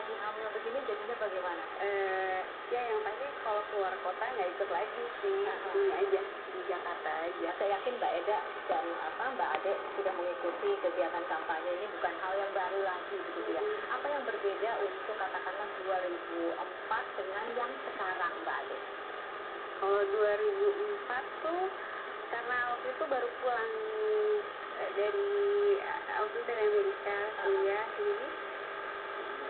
lagi hamil begini jadinya bagaimana? Ya yang pasti kalau keluar kota nggak ikut lagi sih, ini aja di Jakarta aja. Saya yakin Mbak Eda dan Mbak Ade sudah mengikuti kegiatan kampanye ini, bukan hal yang baru lagi begitu ya. Apa yang berbeda untuk katakanlah 2004 dengan yang sekarang Mbak Ade? Kalau 2004 tuh karena waktu itu baru pulang dari Amerika kuliah, jadi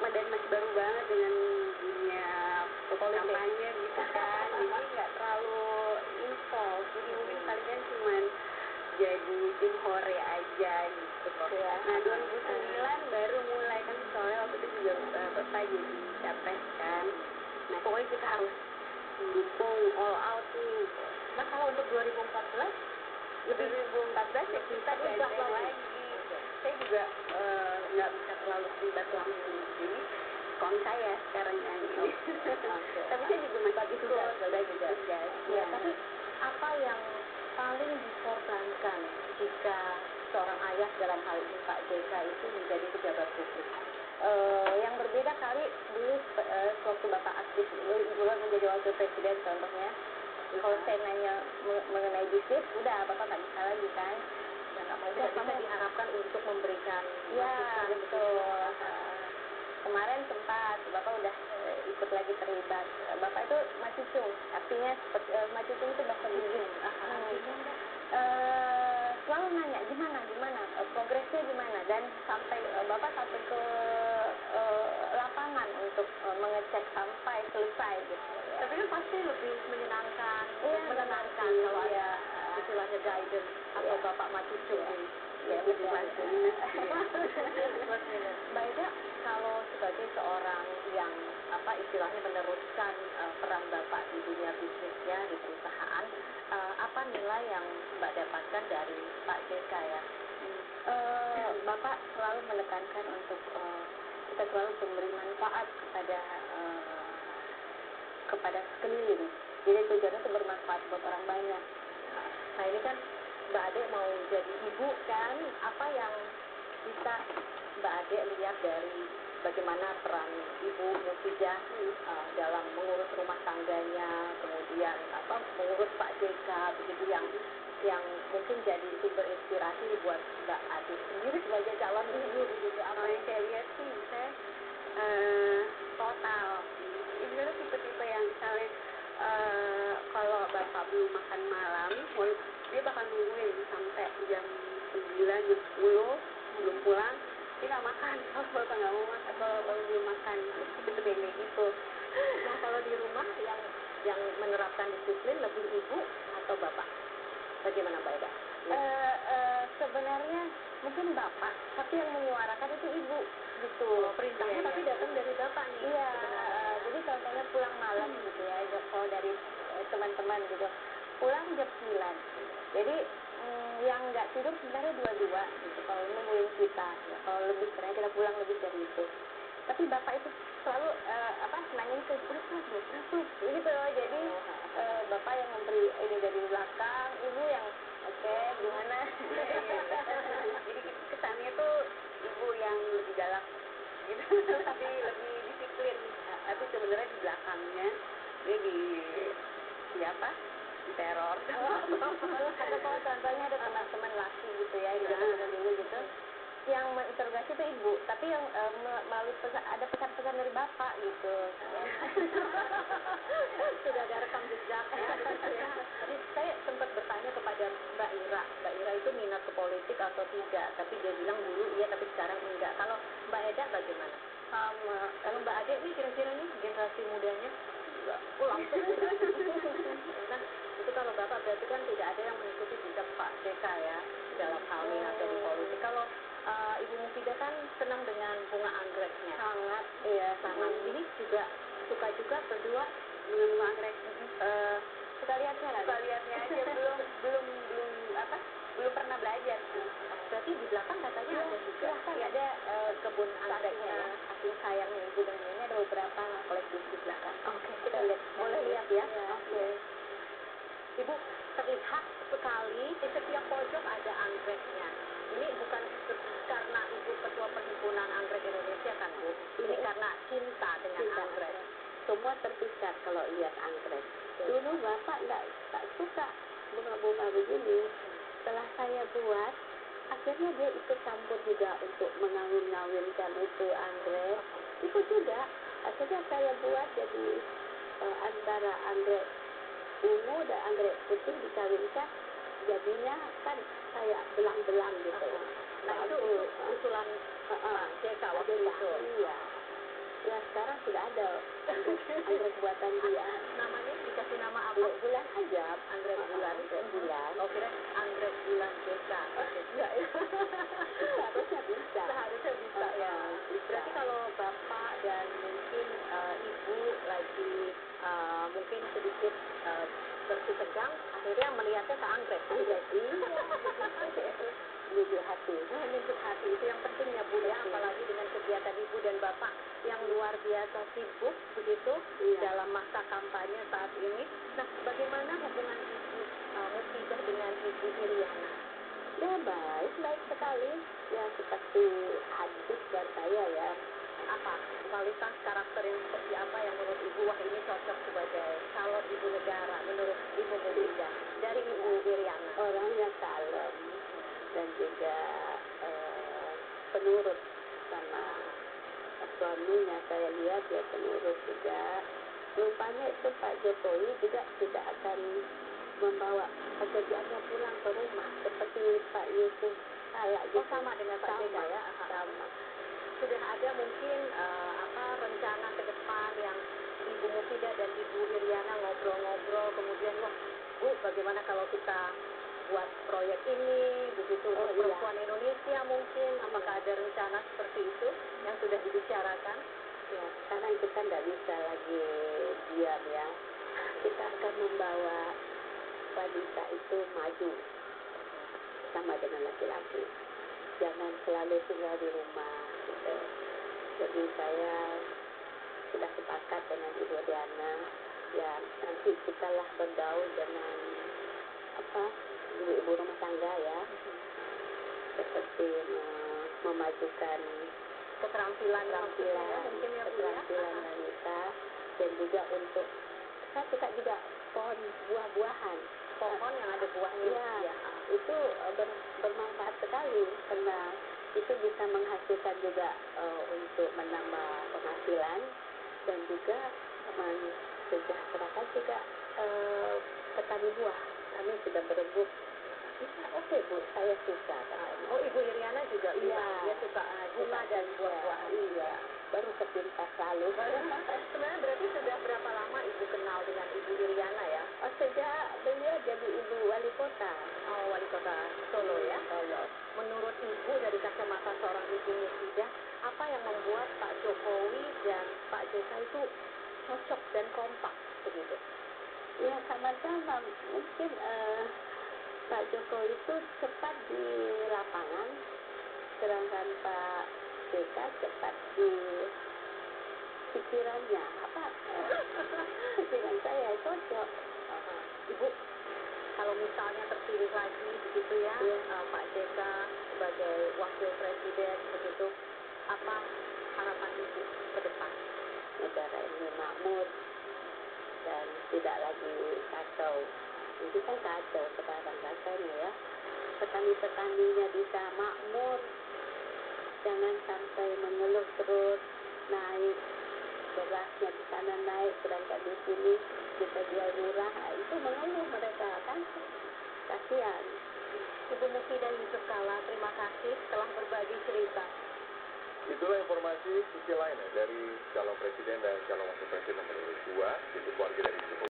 dan masih baru banget dengan dunia kampanye gitu kan, jadi nggak terlalu involved, jadi mungkin kalian cuman jadi tim hore aja gitu. Nah 2009 baru mulai kan, soalnya waktu itu juga Bapak jadi capres kan, nah pokoknya kita harus dukung all out nih. Nah kalau untuk 2014 ya kita gandeng lagi. Saya juga nggak bisa terlalu terlibat langsung, jadi suami saya sekarang yang ini. Tapi saya juga masih ikut ya. Tapi apa yang paling dikorbankan jika seorang ayah dalam hal ini Pak JK itu menjadi pejabat publik? Yang berbeda kali dulu waktu Bapak aktif menjadi wakil presiden contohnya. Kalau saya nanya mengenai bisnis, udah Bapak nggak bisa lagi kan? Tidak bisa diharapkan untuk memberikan masukan. Betul. Kemarin sempat Bapak udah ikut lagi terlibat. Bapak itu macicung, artinya macicung itu bahasa Inggris. Selalu nanya gimana progresnya gimana, dan Bapak sampai ke lapangan untuk mengecek sampai selesai gitu. Tapi kan pasti lebih menyenangkan, menenangkan kalau ada istilahnya guidance atau Bapak macicung ya betul. Mbak Eda, kalau sebagai seorang yang istilahnya meneruskan peran Bapak di dunia bisnisnya di perusahaan, apa nilai yang Mbak dapatkan dari Pak JK ya? Bapak selalu menekankan untuk kita selalu memberi manfaat kepada sekeliling. Jadi tujuannya itu bermanfaat buat orang banyak. Nah ini kan Mbak Ade mau jadi ibu kan, apa yang bisa Mbak Ade lihat dari bagaimana peran Ibu Mufidah dalam mengurus rumah tangganya, kemudian mengurus Pak JK begitu, yang mungkin jadi sumber inspirasi buat Mbak Ade sendiri sebagai calon ibu begitu. Apa yang saya lihat sih, saya total. Ini tuh tipe-tipe yang misalnya kalau Bapak belum makan malam, dia bakal nungguin sampai jam 9, jam 10 belum pulang, dia nggak makan. Kalau Bapak nggak mau makan, kalau Bapak belum makan, tipe-tipe yang kayak gitu. Nah kalau di rumah yang menerapkan disiplin lebih ibu atau bapak? Bagaimana Mbak Eda? Sebenarnya mungkin bapak, tapi yang menyuarakan itu ibu gitu. Perintahnya tapi datang dari bapak nih. Iya, jadi contohnya pulang malam gitu ya, kalau dari teman-teman gitu, pulang jam 9. Jadi yang nggak tidur sebenarnya dua-dua gitu, kalau nungguin kita ya, kalau lebih sebenarnya kita pulang lebih dari itu. Tapi bapak itu selalu nanyain ke berapa gitu. Jadi bapak yang memberi ini dari belakang, ibu yang gimana. Jadi kesannya tuh ibu yang lebih galak gitu, tapi lebih disiplin. Tapi sebenarnya di belakangnya dia di teror. Ada kalau contohnya ada teman-teman laki gitu ya, di zaman dulu gitu, yang menginterogasi itu ibu, tapi yang melalui ada pesan-pesan dari bapak gitu. Sudah ada rekam jejaknya gitu ya. Tadi saya sempat bertanya kepada Mbak Ira. Mbak Ira itu minat ke politik atau tidak? Tapi dia bilang dulu iya, tapi sekarang enggak. Kalau Mbak Eda bagaimana? Kalau Mbak Ade nih kira-kira nih generasi mudanya langsung. Nah itu kalau Bapak berarti kan tidak ada yang mengikuti jejak Pak JK ya dalam hal minatnya di politik. Kalau Ibu Mufidah kan senang dengan bunga anggreknya. Sangat, iya sangat. Ini juga suka juga berdua dengan bunga anggrek. Suka lihatnya aja, belum pernah belajar. Berarti di belakang katanya ada juga. Ada kebun anggreknya ya. Saking sayangnya ibu dengan ini, ada beberapa koleksi di belakang. Oke, kita boleh lihat ya. Oke. Ibu, terlihat sekali di setiap pojok ada anggreknya. Ini bukan karena Ibu Ketua Perhimpunan Anggrek Indonesia kan Bu? Ini karena cinta terpikat kalau lihat anggrek. Dulu Bapak nggak suka bunga-bunga begini. Setelah saya buat, akhirnya dia ikut campur juga untuk mengawin-ngawinkan itu anggrek. Ikut juga. Akhirnya saya buat jadi antara anggrek ungu dan anggrek putih dikawinkan, jadinya kan kayak belang-belang gitu. Nah itu usulan Pak JK waktu itu. Iya. Ya sekarang sudah ada anggrek buatan dia. Namanya dikasih nama apa? Bulan aja. Anggrek bulan. Anggrek bulan. Oh kira anggrek bulan JK. Enggak ya? Seharusnya bisa. Seharusnya bisa ya. Berarti kalau Bapak dan mungkin Ibu lagi mungkin sedikit bersih tegang, akhirnya melihatnya ke anggrek. Anggrek, iya. Jujur hati. Menunjuk hati itu yang pentingnya Bu ya, apalagi dengan kegiatan Ibu dan Bapak yang luar biasa sibuk begitu dalam masa kampanye saat ini. Nah, bagaimana hubungan Ibu Mufidah dengan Ibu Iriana? Ya baik sekali. Ya seperti adik buat saya ya. Apa kualitas karakter yang seperti apa yang menurut Ibu wah ini cocok sebagai calon ibu negara menurut Ibu Mufidah dari Ibu Iriana? Orangnya kalem dan juga penurut sama suaminya. Saya lihat dia penurut juga. Rupanya itu Pak Jokowi juga tidak akan membawa pekerjaannya pulang ke rumah seperti Pak Yusuf Kala gitu. Sama dengan Pak JK ya? Sama. Sudah ada mungkin rencana ke depan yang Ibu Mufidah dan Ibu Iriana ngobrol-ngobrol kemudian wah Bu bagaimana kalau kita buat proyek ini begitu untuk perempuan Indonesia mungkin apakah ada rencana seperti itu yang sudah dibicarakan? Ya sekarang kita nggak bisa lagi diam ya, kita akan membawa wanita itu maju sama dengan laki-laki, jangan selalu tinggal di rumah gitu. Jadi saya sudah sepakat dengan Ibu Diana ya, nanti kita lah bergaul dengan ibu-ibu rumah tangga ya, seperti memajukan keterampilan wanita dan juga untuk saya suka juga pohon buah-buahan, pohon yang ada buahnya ya. Itu bermanfaat sekali karena itu bisa menghasilkan juga untuk menambah penghasilan dan juga mensejahterakan juga petani buah. Kami sudah berebut. Bisa oke Bu, saya suka katanya. Oh Ibu Iriana juga dia suka bunga dan buah-buahan. Iya, baru sepintas lalu. Sebenarnya berarti sudah berapa lama Ibu kenal dengan Ibu Iriana ya? Sejak beliau jadi Ibu Wali Kota. Oh Wali Kota Solo ya? Solo. Menurut Ibu dari kacamata seorang Ibu Mufidah, apa yang membuat Pak Jokowi dan Pak JK itu cocok dan kompak begitu? Ya sama-sama, mungkin Pak Jokowi itu cepat di lapangan, sedangkan Pak JK cepat di pikirannya. Pikiran saya cocok. Ibu, kalau misalnya terpilih lagi begitu ya, Pak JK sebagai wakil presiden begitu, apa harapan Ibu ke depan? Negara ini makmur dan tidak lagi kacau. Ini kan kacau sekarang rasanya ya. Petani-petaninya bisa makmur, jangan sampai mengeluh terus naik, berasnya di sana naik, sedangkan di sini kita jual murah. Itu mengeluh mereka kan, kasihan. Ibu Mufidah Yusuf Kala, terima kasih telah berbagi cerita. Itulah informasi sisi lain ya, dari calon presiden dan calon wakil presiden nomor 2, yaitu keluarga dari Jokowi.